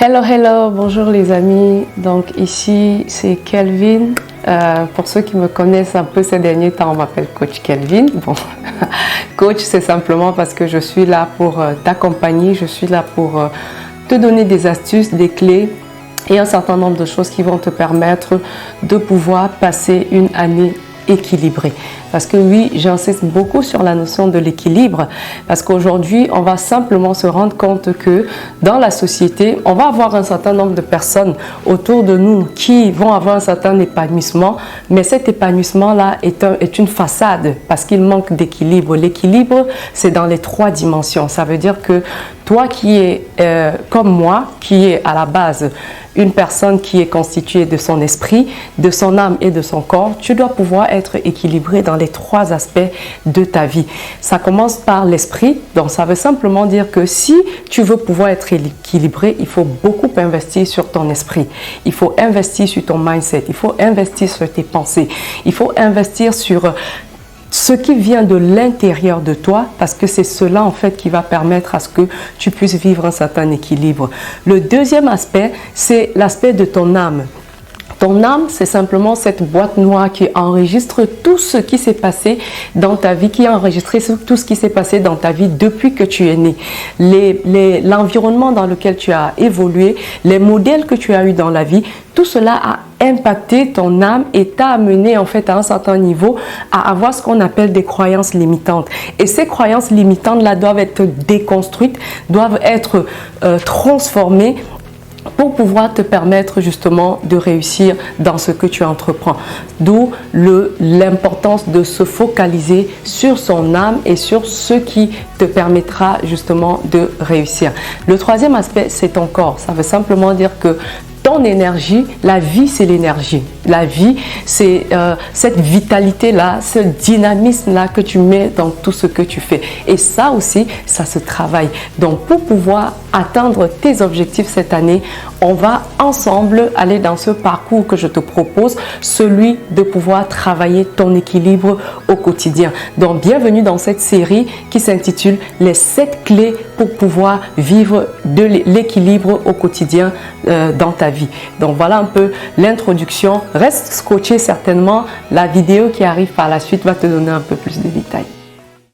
Hello, hello, bonjour les amis. Donc ici c'est Kelvin. Pour ceux qui me connaissent un peu ces derniers temps, on m'appelle Coach Kelvin. Bon, coach, c'est simplement parce que je suis là pour t'accompagner, je suis là pour te donner des astuces, des clés et un certain nombre de choses qui vont te permettre de pouvoir passer une année équilibrée. Parce que oui, j'insiste beaucoup sur la notion de l'équilibre, parce qu'aujourd'hui, on va simplement se rendre compte que dans la société, on va avoir un certain nombre de personnes autour de nous qui vont avoir un certain épanouissement, mais cet épanouissement-là est une façade parce qu'il manque d'équilibre. L'équilibre, c'est dans les 3 dimensions. Ça veut dire que toi qui es comme moi, qui est à la base une personne qui est constituée de son esprit, de son âme et de son corps, tu dois pouvoir être équilibré dans les 3 aspects de ta vie. Ça commence par l'esprit, donc ça veut simplement dire que si tu veux pouvoir être équilibré, il faut beaucoup investir sur ton esprit, il faut investir sur ton mindset, il faut investir sur tes pensées, il faut investir sur ce qui vient de l'intérieur de toi, parce que c'est cela en fait qui va permettre à ce que tu puisses vivre un certain équilibre. Le deuxième aspect, c'est l'aspect de ton âme. Ton âme, c'est simplement cette boîte noire qui enregistre tout ce qui s'est passé dans ta vie, qui a enregistré tout ce qui s'est passé dans ta vie depuis que tu es né. L'environnement dans lequel tu as évolué, les modèles que tu as eus dans la vie, tout cela a impacté ton âme et t'a amené en fait à un certain niveau à avoir ce qu'on appelle des croyances limitantes. Et ces croyances limitantes-là doivent être déconstruites, doivent être transformées pour pouvoir te permettre justement de réussir dans ce que tu entreprends. D'où l'importance de se focaliser sur son âme et sur ce qui te permettra justement de réussir. Le troisième aspect, c'est ton corps. Ça veut simplement dire que ton énergie, la vie c'est l'énergie. La vie c'est cette vitalité-là, ce dynamisme-là que tu mets dans tout ce que tu fais. Et ça aussi, ça se travaille. Donc pour pouvoir atteindre tes objectifs cette année, on va ensemble aller dans ce parcours que je te propose, celui de pouvoir travailler ton équilibre au quotidien. Donc bienvenue dans cette série qui s'intitule les 7 clés pour pouvoir vivre de l'équilibre au quotidien dans ta vie. Donc voilà un peu l'introduction. Reste scotché certainement. La vidéo qui arrive par la suite va te donner un peu plus de détails.